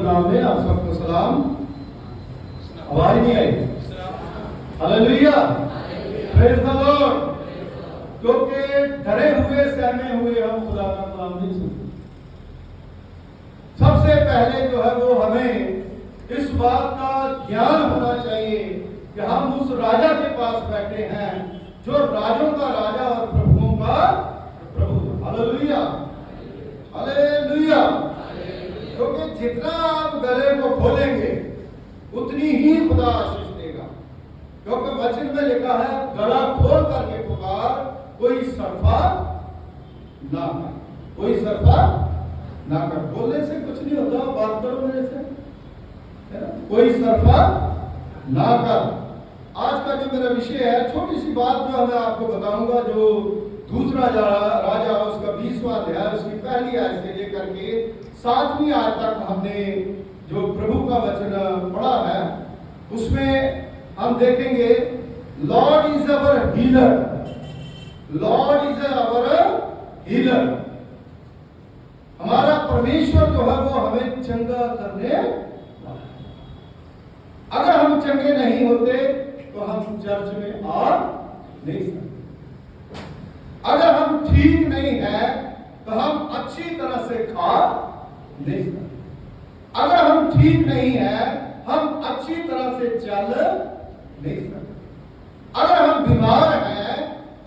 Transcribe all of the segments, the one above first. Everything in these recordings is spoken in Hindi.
नाम में आप सबको सलाम। आवाज नहीं आई? Hallelujah, praise the Lord. क्योंकि डरे हुए सहमे हुए हम खुदा का कलाम नहीं सुनते। सबसे पहले जो है वो हमें इस बात का ज्ञान होना चाहिए कि हम उस राजा के पास बैठे हैं जो राजों का राजा और प्रभुओं का प्रभु। Hallelujah, hallelujah. क्योंकि जितना आप गले को खोलेंगे उतनी ही खुदा आशीष देगा। क्योंकि वचन में लिखा है गला खोल करके पुकार, कोई सरफा ना कर, कोई सरफा ना कर। बोलने से कुछ नहीं होता, बात करो मेरे से, है ना? कोई सरफा ना कर। आज का जो मेरा विषय है, छोटी सी बात जो मैं आपको बताऊंगा, जो दूसरा राजा उसका 20वां अध्याय उसकी पहली आयत से लेकर के 7वीं आयत तक हमने जो प्रभु का वचन पढ़ा है, उसमें हम देखेंगे Lord is our healer, Lord is our healer. हमारा परमेश्वर जो है वो हमें चंगा करने वाला। अगर हम चंगे नहीं होते तो हम चर्च में आ नहीं सकते। अगर हम ठीक नहीं है तो हम अच्छी तरह से खा नहीं सकते। अगर हम ठीक नहीं है हम अच्छी तरह से चल नहीं सकते। अगर हम बीमार हैं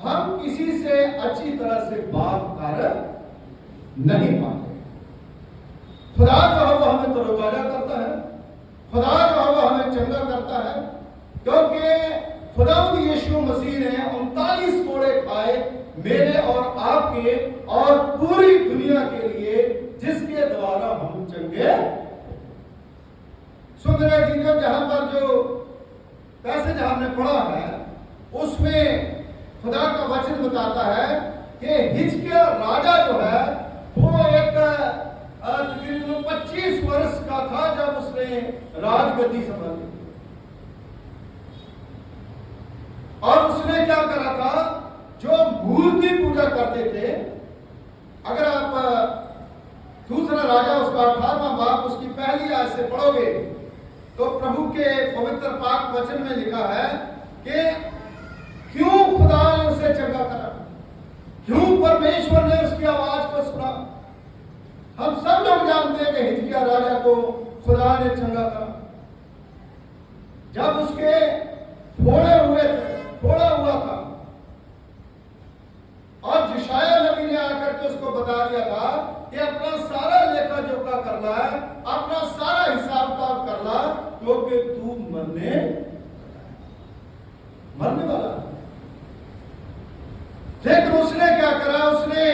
हम किसी से अच्छी तरह से बात कर नहीं पाते। खुदा जो है वो हमें तरोताजा करता है, खुदा जो है वो हमें चंगा करता है। क्योंकि खुदावंद यीशु मसीह ने 39 कोड़े खाए मेरे और आपके और पूरी दुनिया के लिए, जिसके द्वारा हम चंगे। सुन रहे जीजो, जहां पर जो पैसेज हमने पढ़ा है उसमें खुदा का वचन बताता है कि हिजकिय्याह राजा जो है वो एक 25 वर्ष का था जब उसने राजगद्दी संभाली। और उसने क्या करा था, जो मूर्ति पूजा करते थे, अगर आप दूसरा राजा उसका 18वां बाब उसकी पहली आयत से पढ़ोगे तो प्रभु के पवित्र पाक वचन में लिखा है कि क्यों खुदा ने उसे चंगा करा, क्यों परमेश्वर ने उसकी आवाज को सुना। हम सब लोग जानते हैं कि हिजकिय्याह राजा को खुदा ने चंगा करा जब उसके फोड़ा हुआ था। और यशायाह नबी ने आकर के उसको बता दिया था कि अपना सारा लेखा जोखा करना है, अपना सारा हिसाब किताब करना, क्योंकि तू मरने वाला है। लेकिन उसने क्या करा, उसने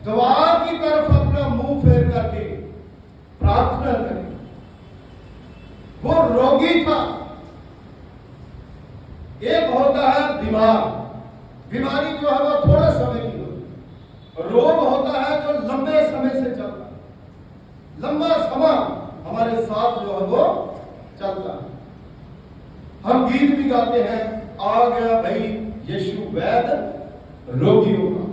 द्वार की तरफ अपना मुंह फेर करके प्रार्थना करी। वो रोगी था। एक होता है बीमारी जो है वो थोड़े समय की होती है, रोग होता है जो लंबे समय से चलता है, लंबा समय हमारे साथ जो है वो चलता है। हम गीत भी गाते हैं, आ गया भाई यीशु वैद्य रोगियों का।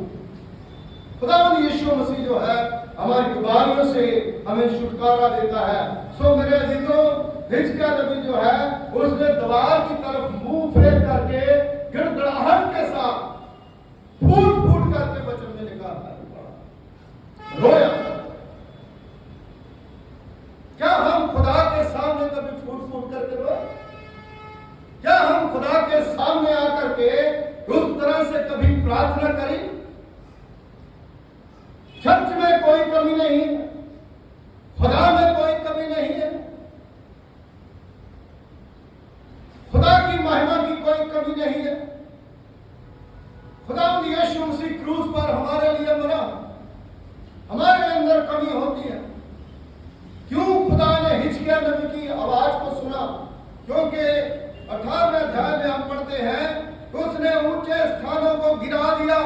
खुदावंद यीशु मसीह जो है हमारी बीमारियों से हमें छुटकारा देता है। सो मेरे अजीजों, हिजकिय्याह नबी जो है उसने द्वार की तरफ मुंह फेर करके गिड़गिड़ाहट के साथ फूट करके वचन में लिखा है रोया। क्या हम खुदा के सामने कभी फूट करके रोए? क्या हम खुदा के सामने आकर के उस तरह से कभी प्रार्थना करी? चर्च में कोई कमी नहीं है, खुदा में कोई कमी नहीं है, खुदा की महिमा की कोई कमी नहीं है। खुदावंद यीशु मसीह क्रूस पर हमारे लिए मरा, हमारे अंदर कमी होती है। क्यों खुदा ने हिजकिय्याह नबी की आवाज को सुना? क्योंकि 18वें अध्याय में हम पढ़ते हैं उसने ऊंचे स्थानों को गिरा दिया,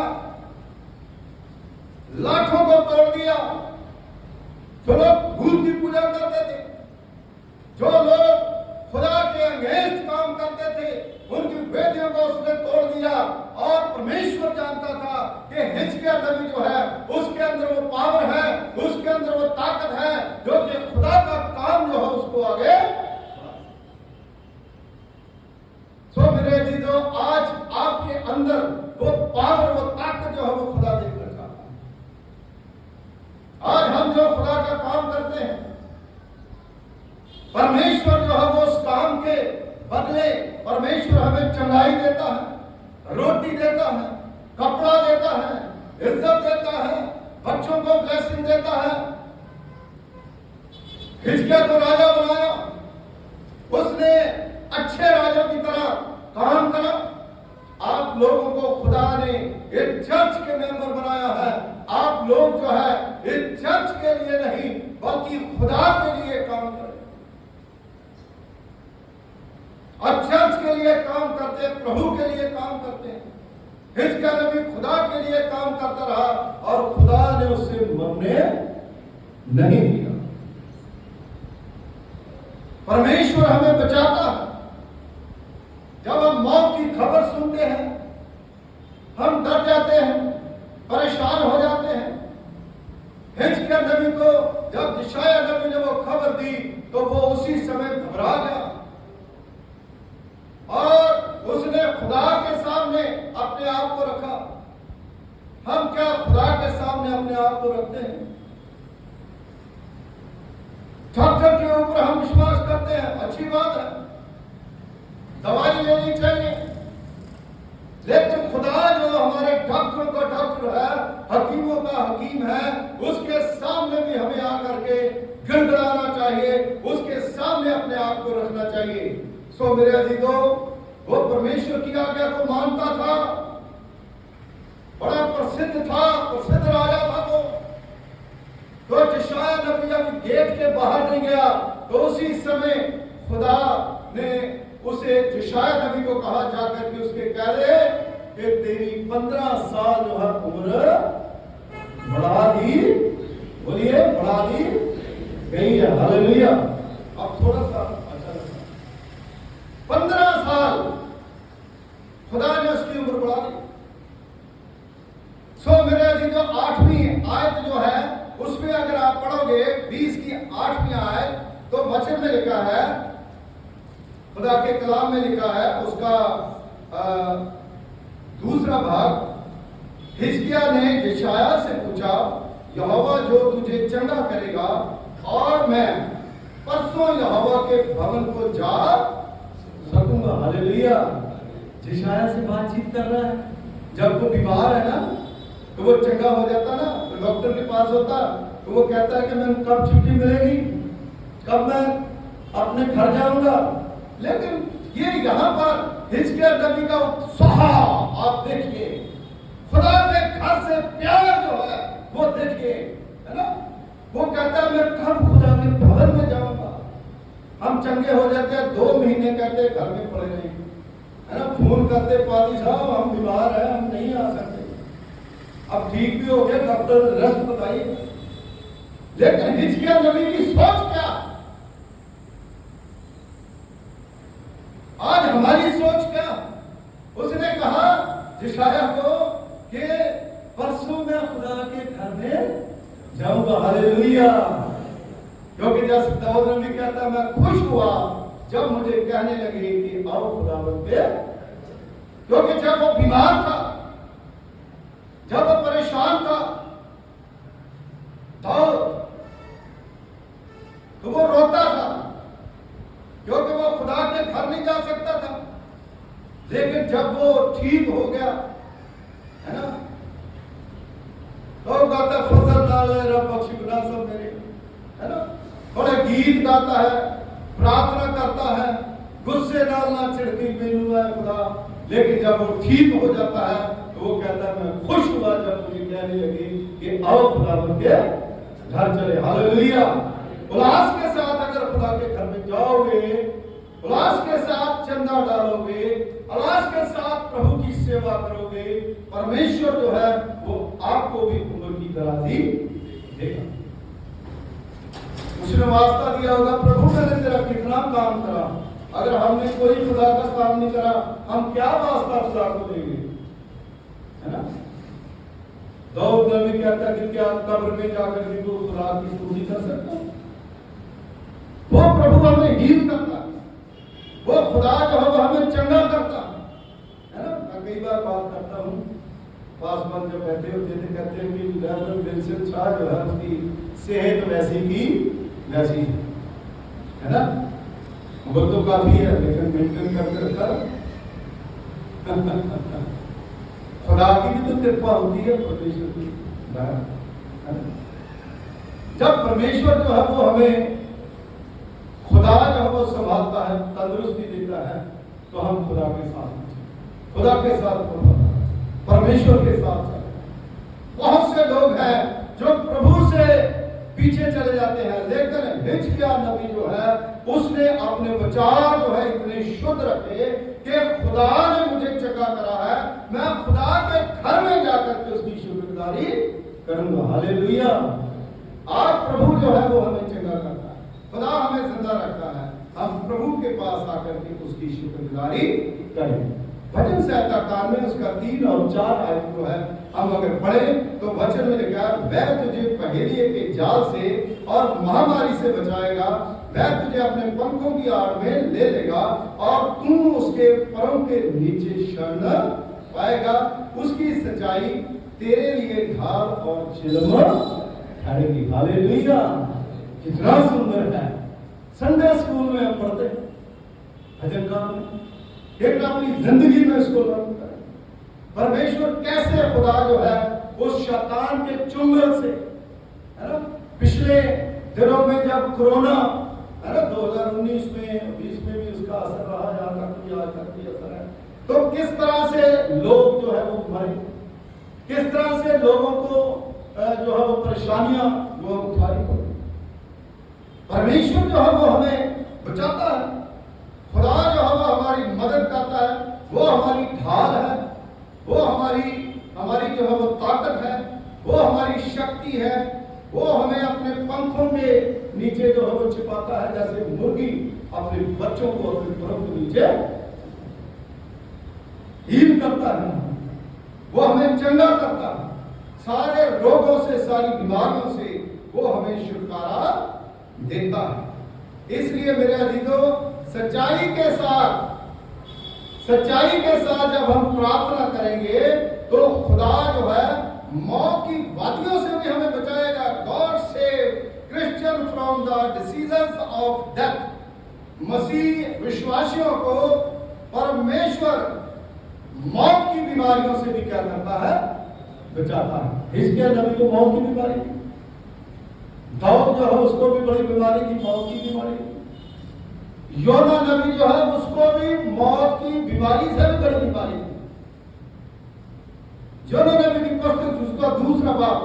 लाठों को तोड़ दिया। जो लोग मूर्ति पूजा करते थे, जो लोग खुदा के अगेंस्ट काम करते थे, उनकी वेदियों को उसने तोड़ दिया। और परमेश्वर जानता था कि हिजकिय्याह नबी जो है उसके अंदर वो पावर है, उसके अंदर वो ताकत है, जो कि खुदा का काम जो अंदर वो पावर, वो ताकत जो है वो खुदा देखना चाहता है। आज हम जो खुदा का काम करते हैं, परमेश्वर जो है वो उस काम के बदले परमेश्वर हमें चंगाई देता है, रोटी देता है, कपड़ा देता है, इज्जत देता है, बच्चों को ब्लेसिंग देता है। हिजकिय्याह को राजा बनाया, उसने अच्छे राजा की तरह काम करा। आप लोगों को खुदा ने एक चर्च के मेंबर बनाया है। आप लोग जो है इस चर्च के लिए नहीं बल्कि खुदा के लिए काम करें। और चर्च के लिए काम करते, प्रभु के लिए काम करते हैं। हिजकिय्याह नबी खुदा के लिए काम करता रहा और खुदा ने उसे मरने नहीं दिया। परमेश्वर हमें बचाता है। जब हम मौत की खबर सुनते हैं, हम डर जाते हैं, परेशान हो जाते हैं। हिजकिय्याह नबी को जब यशायाह नबी ने वो खबर दी तो वो उसी समय घबरा गया और उसने खुदा के सामने अपने आप को रखा। हम क्या खुदा के सामने अपने आप को रखते हैं? डॉक्टर के ऊपर हम विश्वास करते हैं, अच्छी बात है, दवाई लेनी चाहिए, लेकिन खुदा जो हमारे डॉक्टरों का डॉक्टर है, हकीमों का हकीम है, उसके सामने भी हमें आकर के गिड़गिड़ाना चाहिए, उसके सामने अपने आप को रखना चाहिए। सो मेरे अजीजों, वो परमेश्वर की आज्ञा को मानता था, बड़ा प्रसिद्ध था, प्रसिद्ध राजा था वो। तो यशायाह नबी जब गेट के बाहर नहीं गया तो उसी समय खुदा ने उसे यशायाह नबी को कहा, जाकर के उसके कह दे कि तेरी 15 साल जो है उम्र बढ़ा दी, बोलिए बढ़ा दी गई है। हालेलुया। अब थोड़ा सा अच्छा लगा, 15 साल खुदा ने उसकी उम्र बढ़ा दी। सो मेरे अजीजों, 8वीं आयत जो है उसमें अगर आप पढ़ोगे 20 की 8वीं आयत, तो वचन में लिखा है, खुदा के कलाम में लिखा है, उसका दूसरा भाग। हिजकिय्याह ने यशायाह से पूछा, यहोवा जो तुझे चंगा करेगा और मैं परसों यहोवा के भवन को जा सकूंगा। हालेलुया। यशायाह से बातचीत कर रहा है। जब वो बीमार है ना तो वो चंगा हो जाता ना, तो डॉक्टर के पास होता तो वो कहता है कि मैं कब छुट्टी मिलेगी, कब मैं अपने घर जाऊंगा। लेकिन ये यहाँ पर हिजकिय्याह नबी का उत्साह आप देखिए, खुदा के घर से प्यार जो है वो देखिए, है ना। वो कहता है मैं कब खुदा के भवन में जाऊंगा। हम चंगे हो जाते हैं, 2 महीने कहते घर में पड़े नहीं, है ना। फोन करते, पादी साहब हम बीमार हैं, हम नहीं आ सकते। अब ठीक भी हो गया, डॉक्टर रेस्ट बताइए। लेकिन हिजकिय्याह नबी की सोच क्या? आज हमारी सोच क्या? उसने कहा यशायाह को कि परसों मैं खुदा के घर में जाऊंगा। हालेलुया। क्योंकि जैसे दाऊद नबी कहता, मैं खुश हुआ जब मुझे कहने लगे कि आओ खुदावंद पे। क्योंकि जब वो बीमार था, जब वो परेशान था, तो वो रोता था, क्योंकि वो खुदा के घर नहीं जा सकता था। लेकिन जब वो ठीक हो गया, है ना, तो गाता फजल नाले रब बख्श गुनाह सब मेरे, है ना। बड़े गीत गाता है, प्रार्थना करता है, गुस्से नाल ना छिड़की पीनू है खुदा। लेकिन जब वो ठीक हो जाता है तो वो कहता है मैं खुश हुआ जब मुझे कहने लगी कि आओ खुदा के घर चले। हालेलुया। उल्लास के साथ अगर खुदा के घर में जाओगे, उल्लास के साथ चंदा डालोगे, उल्लास के साथ प्रभु की सेवा करोगे, परमेश्वर जो है वो आपको भी उम्र की दराजी देगा। उसने वास्ता दिया होगा, प्रभु मैंने तेरा कितना काम करा, अगर हमने कोई खुदा का काम नहीं करा, हम क्या वास्ता खुदा को देंगे, है ना। दाऊद नबी कहता कि क्या कब्र में जाकर भी वो खुदा की स्तुति कर सकता? वो प्रभु हमें हील करता, वो खुदा जो है वो हमें चंगा करता, है ना। मैं कई कई बार बात करता हूँ, पासवान जब बैठे होते थे कहते हैं कि रेवरेंड विल्सन शाह जो है उसकी सेहत वैसी की वैसी है ना, वो तो काफी है लेकिन मेंटेन करके रखा। खुदा की भी तो कृपा होती है, परमेश्वर की। जब परमेश्वर जो है वो हमें खुदा जो है वो संभालता है, तंदुरुस्ती देता है, तो हम खुदा के साथ परमेश्वर के साथ चले। बहुत से लोग हैं जो प्रभु से पीछे चले जाते हैं, लेकिन हिजकिय्याह नबी जो है उसने अपने विचार जो है इतने शुद्ध रखे कि खुदा ने मुझे चंगा करा है, मैं खुदा के घर में जाकर के उसकी शुक्रगुजारी करूंगा। हालेलुया। आज प्रभु जो है वो हमें चंगा करता है, खुदा हमें जिंदा रखता है, हम प्रभु के पास आकर के उसकी शुक्रगुजारी करें। भजन संहिता कान में उसका 3 और 4 आयत जो है हम अगर पढ़ें तो वचन में लिखा है, वह तुझे पहेलिए के जाल से और महामारी से बचाएगा, वह तुझे अपने पंखों की आड़ में ले लेगा और तू उसके पैरों के नीचे शरण पाएगा। उसकी सच्चाई तेरे लिए ढाल और चिलम ठहरेगी। हालेलुया। कितना सुंदर है। संडे स्कूल में हम पढ़ते भजन गान में, लेकिन अपनी जिंदगी में इसको लागू करें। परमेश्वर कैसे खुदा जो है उस शैतान के चुंगल से, है ना, पिछले दिनों में जब कोरोना है ना 2019 में 20 में भी उसका असर रहा, यहाँ तक भी आज तक भी असर है, तो किस तरह से लोग जो है वो मरे, किस तरह से लोगों को जो है वो परेशानियां जो उठानी पड़ी। परमेश्वर जो है वो हमें बचाता है, खुदा जो है वो हमारी मदद करता है, वो हमारी ढाल है, वो हमारी जो है वो ताकत है, वो हमारी शक्ति है, वो हमें अपने पंखों के नीचे जो है वो छिपाता है, जैसे मुर्गी अपने बच्चों को अपने पंखों के नीचे हील करता है, वो हमें चंगा करता है, सारे रोगों से सारी बीमारियों से वो हमें छुटकारा देता है। इसलिए मेरे अजीजों, सच्चाई के साथ जब हम प्रार्थना करेंगे तो खुदा जो है मौत की वादियों से भी हमें बचाएगा। God save Christian from the diseases of death. मसीह विश्वासियों को परमेश्वर मौत की बीमारियों से भी क्या करता है, बचाता है। हिजकिय्याह नबी को मौत की बीमारी थी, दाऊद जो है उसको भी बड़ी बीमारी थी, मौत की बीमारी थी। योना नबी जो है उसको भी मौत की बीमारी से भी बड़ी बीमारी थी। योना नबी की पुस्तक उसका दूसरा बाप,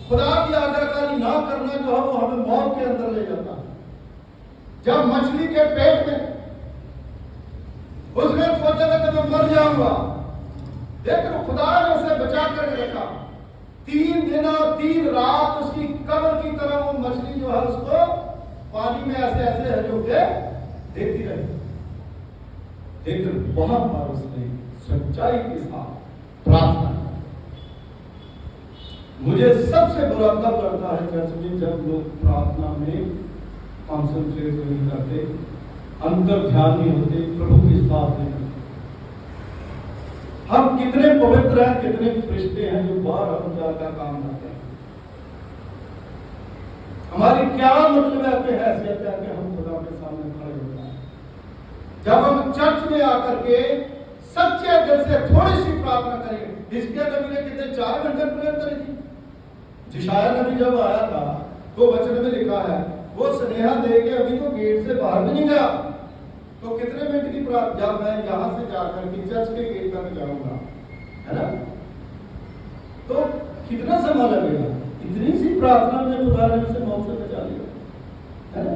खुदा की आज्ञाकारी ना करना जो है वो हमें मौत के अंदर ले जाता है। जब मछली के पेट में उसने सोचा था कि मैं मर जाऊंगा, लेकिन खुदा ने उसे बचा कर रखा। 3 दिन और 3 रात उसकी कब्र की तरह वो मछली जो है उसको पानी में ऐसे ऐसे हजो के देखती रही, लेकिन बहुत बार उसने सच्चाई के साथ प्रार्थना। मुझे सबसे बुरा तब लगता है चर्च में जब लोग प्रार्थना में कॉन्सेंट्रेट नहीं करते, अंतर ध्यान नहीं होते, प्रभु के साथ नहीं करते। हम कितने पवित्र हैं, कितने फरिश्ते हैं जो बाहर हम का काम करते हैं। हमारी क्या मतलब है कि हैसियत है कि हम खुदा के सामने खड़े होते हैं। जब हम चर्च में आकर के सच्चे दिल से थोड़ी सी प्रार्थना करें। हिजकिय्याह नबी ने कितने 4 घंटे प्रेयर करी थी। यशायाह नबी जब आया था तो वचन में लिखा है वो स्नेहा दे के अभी तो गेट से बाहर भी नहीं गया, तो कितने मिनट की प्रार्थना, जब मैं यहां से जाकर के चर्च के गेट तक जाऊंगा, है ना, तो कितना समय लगेगा। इतनी सी प्रार्थना में खुदा ने उसे मौत से बचा लिया, है ना।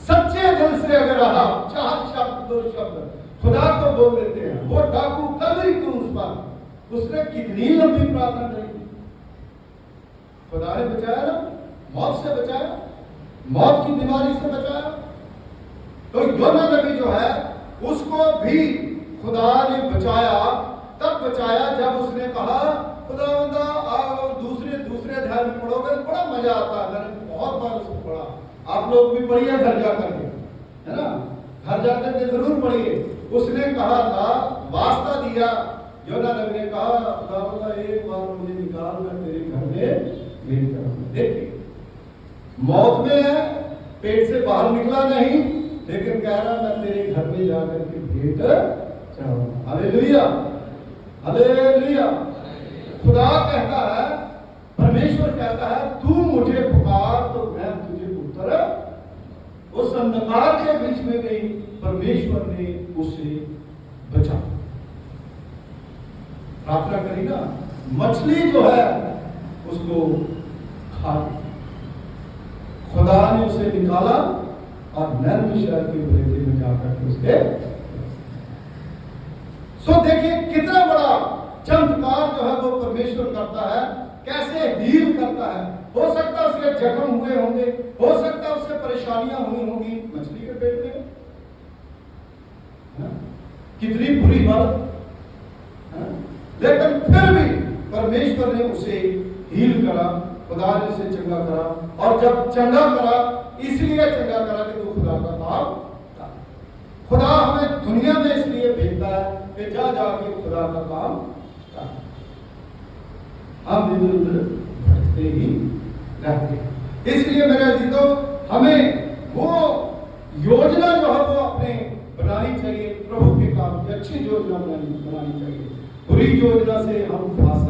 सच्चे दिल से अगर आप 4 शब्द 2 शब्द खुदा को बोल देते हैं, वो डाकू कलवरी क्रूस पर उसने कितनी लंबी प्रार्थना करी थी, खुदा ने बचाया ना, मौत से बचाया, मौत की बीमारी से बचाया। तो योना नबी जो है उसको भी खुदा ने बचाया, तब बचाया जब उसने कहा खुदावंदा आप दूसरे अध्याय में पढ़ोगे बड़ा मजा आता है, मैंने बहुत बार उसको पढ़ा, आप लोग भी पढ़िए घर जाकर के, है ना, घर जाकर के जरूर पढ़िए। उसने कहा था, वास्ता दिया योना नबी ने कहा, खुदा एक बार मुझे निकाल, मैं तेरे घर में भेज करूंगा। देखिए मौत में है, पेट से बाहर निकला नहीं, लेकिन कह रहा मैं तेरे घर में जाकर के भेंट चढ़ाऊंगा। Hallelujah, hallelujah. खुदा कहता है, परमेश्वर कहता है, तू मुझे पुकार तो मैं तुझे पुत्र। उस अंधकार के बीच में भी परमेश्वर ने उसे बचा। प्रार्थना करी ना, मछली जो है उसको खा ली, खुदा ने उसे निकाला और नैन शहर के बरेते में जाकर के उसके। सो देखिए कितना बड़ा चमत्कार जो है वो परमेश्वर करता है, कैसे हील करता है। हो सकता है उसके जख्म हुए होंगे, हो सकता है उससे परेशानियां हुई होंगी मछली के पेट में, कितनी बुरी बात, लेकिन फिर भी परमेश्वर ने उसे हील करा, खुदा ने उसे चंगा करा। और जब चंगा करा, इसलिए चंगा करा कि तू खुदा का काम कर। खुदा हमें दुनिया में इसलिए भेजता है कि जा जाके खुदा का काम कर। हम इधर उधर भटकते ही रहते। इसलिए मेरे अजीजों, हमें वो योजना जो है वो अपने बनानी चाहिए, प्रभु के काम की अच्छी योजना बनानी चाहिए। बुरी योजना से हम फंस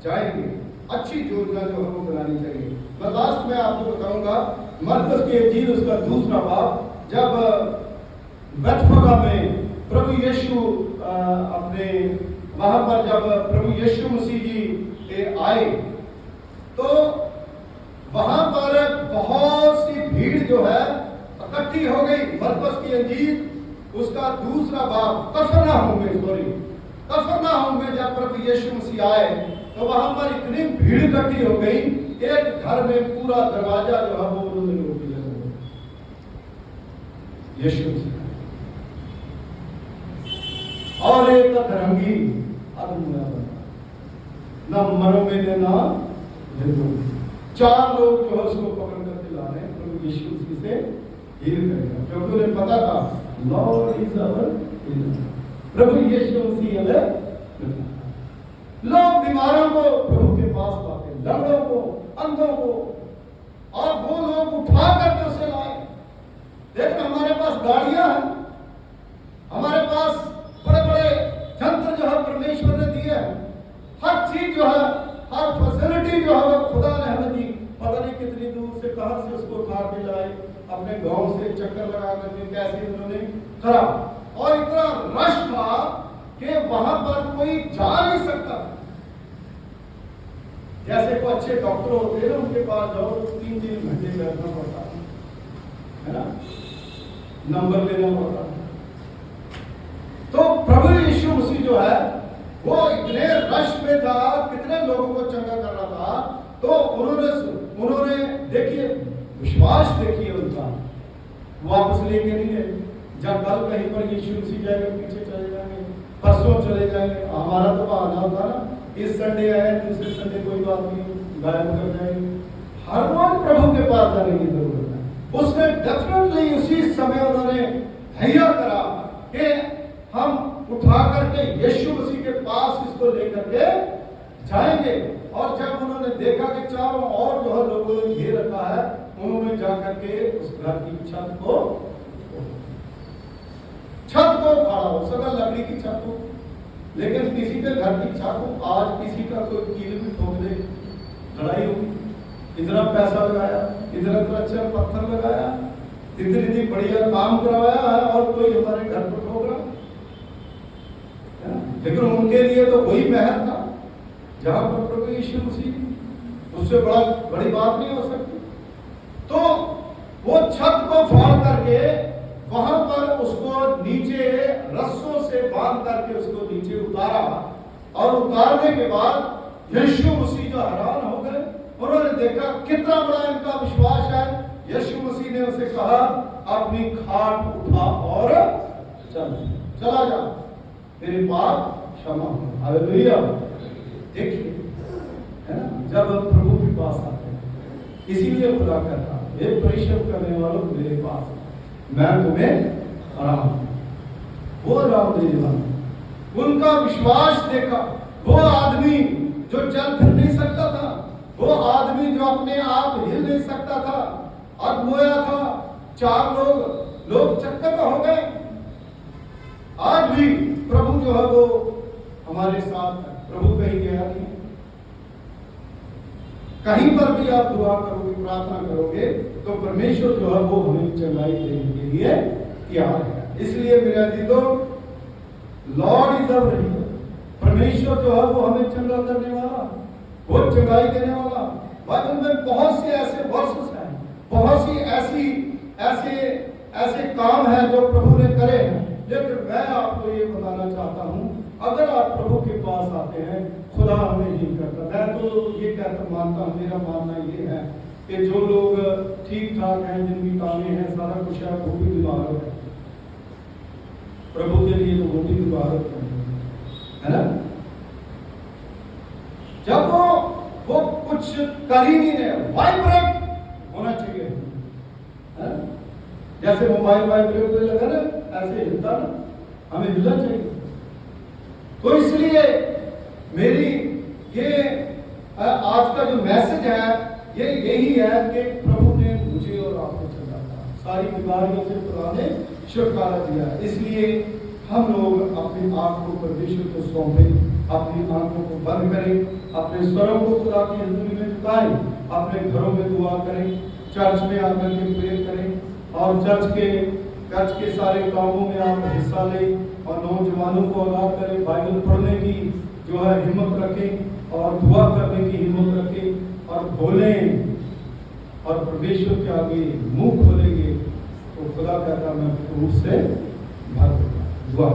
जाएंगे, अच्छी योजना जो है वो बनानी चाहिए। मैं लास्ट में आपको बताऊंगा, मरकस की इंजील उसका दूसरा बाब, जब बैतफगा में प्रभु यीशु अपने वहां पर जब प्रभु यीशु मसीह जी आए, तो वहां पर बहुत सी भीड़ जो है इकट्ठी हो गई। मरकस की इंजील उसका दूसरा बाब, कफरनहूम में जब प्रभु यीशु मसीह आए तो वहां पर इतनी भीड़ इकट्ठी हो गई, एक घर में पूरा दरवाजा जो है वो उन्होंने रोक दिया। यीशु मसीह और एक अधरंगी आदमी ना मरो में ना चार लोग जो है उसको पकड़ करके ला रहे हैं, प्रभु यीशु मसीह से हील करेगा, क्योंकि उन्हें पता था लॉर्ड इज आवर हीलर। प्रभु यीशु मसीह हमें, लोग बीमारों को प्रभु के पास लाते, लंगड़ों को, अंधों को, और वो लोग उठा करके उसे लाए। देखो हमारे पास गाड़ियां हैं, हमारे पास बड़े बड़े यंत्र जो है परमेश्वर ने दिए हैं, हर चीज जो है, हर फैसिलिटी जो है खुदा ने हमें दी। पता नहीं कितनी दूर से कहां से उसको उठा के लाए, अपने गांव से चक्कर लगा करके कैसे उन्होंने करा। और इतना रश था कि वहां पर कोई जा नहीं सकता। जैसे कोई अच्छे डॉक्टर होते हैं ना, उनके पास जाओ 3-3 घंटे बैठना पड़ता है ना, नंबर लेना पड़ता है। तो प्रभु यीशु मसीह जो है वो इतने रश में था, कितने लोगों को चंगा कर रहा था। तो उन्होंने देखिए विश्वास, देखिए उनका, वापस लेके नहीं गए। जब कल कहीं पर यीशु मसीह जाएगा, पीछे चले जाएंगे, परसों चले जाएंगे। हमारा तो बहाना होता ना, इस संडे आए, दूसरे संडे कोई बात नहीं, गायब कर जाएंगे। हर रोज प्रभु के पास जाने की जरूरत है। उसने डेफिनेटली उसी समय उन्होंने धैर्य करा कि हम उठा करके यीशु मसीह के पास इसको लेकर के जाएंगे। और जब उन्होंने देखा कि चारों ओर जो है लोगों ने घेर रखा है, उन्होंने जाकर के उस घर की छत को फाड़ा, हो सका लकड़ी की छत को। लेकिन किसी के घर की छत को आज किसी का कोई कील भी ठोक दे, लड़ाई होगी। इतना पैसा लगाया, इतना अच्छा पत्थर लगाया, इतनी बढ़िया काम करवाया है, और कोई हमारे घर को ठोक रहा। लेकिन उनके लिए तो वही महल था जहां पर प्रभु यीशु मसीह, उससे बड़ी बात नहीं हो सकती। तो वो छत को फाड़ करके वहां पर उसको नीचे रस्सों से बांध करके उसको नीचे उतारा। और उतारने के बाद यीशु मसीह जो हैरान हो गए, उन्होंने देखा कितना बड़ा इनका विश्वास है। यीशु मसीह ने उसे कहा, अपनी खाट उठा और चला जा, तेरे पाप क्षमा हो। हालेलुया। देखिए है ना, जब हम प्रभु के पास आते हैं, इसीलिए खुदा कहता है, हे परिश्रम करने वालों मेरे पास, मैं तुम्हें आराम, वो आराम देने वाला। उनका विश्वास देखा। वो आदमी जो चल फिर नहीं सकता था, वो आदमी जो अपने आप हिल नहीं सकता था, अधमोया था, 4 लोग चक्कर में हो गए। आज भी प्रभु जो है वो हमारे साथ है। प्रभु कहीं गया नहीं। कहीं पर भी आप दुआ करोगे, प्रार्थना करोगे, तो परमेश्वर जो है वो हमें चंगाई देने के लिए तैयार है। इसलिए मेरे अजीजों, लॉर्ड इज अवर हीलर। परमेश्वर जो है वो हमें चंगा करने वाला, वो चंगाई देने वाला। बाइबल में बहुत से ऐसे वर्सेस हैं, बहुत सी ऐसे काम हैं जो प्रभु ने करे हैं। लेकिन मैं आपको ये बताना चाहता हूं, अगर आप प्रभु के पास आते हैं, खुदा हमें हील करता। मैं तो ये कहता मानता हूं, मेरा मानना ये है कि जो लोग ठीक ठाक हैं, जिनकी कामें हैं, सारा कुछ है, वो भी बीमार है। प्रभु के लिए तो वो भी बीमार है ना। जब वो कुछ कर ही नहीं रहे, वाइब्रेट होना चाहिए है? जैसे मोबाइल वाइब्रेट पे लगा ना, ऐसे हिलता ना, हमें हिलना चाहिए। तो इसलिए मेरी ये आज का जो मैसेज है, ये यही है कि प्रभु ने मुझे और आपको चंगाया, सारी बीमारियों से खुदा ने छुटकारा दिया। इसलिए हम लोग अपनी आंख को परमेश्वर को सौंपें, अपनी आंखों को बंद करें, अपने स्वरों को खुदा की हजूरी में झुकाएं, अपने घरों में दुआ करें, चर्च में आकर के प्रेयर करें और चर्च के सारे कामों में आप हिस्सा लें और नौजवानों को आगाह करें, बाइबल पढ़ने की जो है हिम्मत रखें और दुआ करने की हिम्मत रखें और बोलें और परमेश्वर के आगे मुंह खोलेंगे तो खुदा कहता मैं फूल से भर दूंगा। दुआ।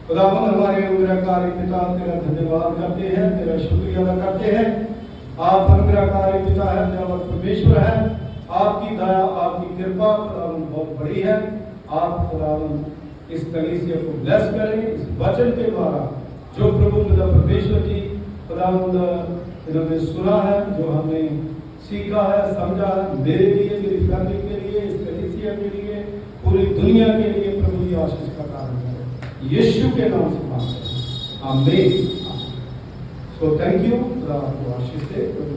खुदावंद हमारे अनुग्रहकारी पिता, तेरा धन्यवाद करते हैं, तेरा शुक्रिया अदा करते हैं। आप अनुग्रहकारी पिता है, दयावान परमेश्वर है। आपकी दया, आपकी कृपा खुदावंद बहुत बड़ी है। आप खुदावंद इस कलीसिया को ब्लेस करें, इस वचन के द्वारा जो प्रभु खुदा परमेश्वर की खुदावंद इन्होंने सुना है, जो हमने सीखा है, समझा है, मेरे लिए, मेरी फैमिली के लिए, इस कलीसिया के लिए, पूरी दुनिया के लिए प्रभु की आशीष का कारण है। यीशु के नाम से मांगते हैं, आमीन। So thank you. खुदा आपको आशीष दे। प्रभु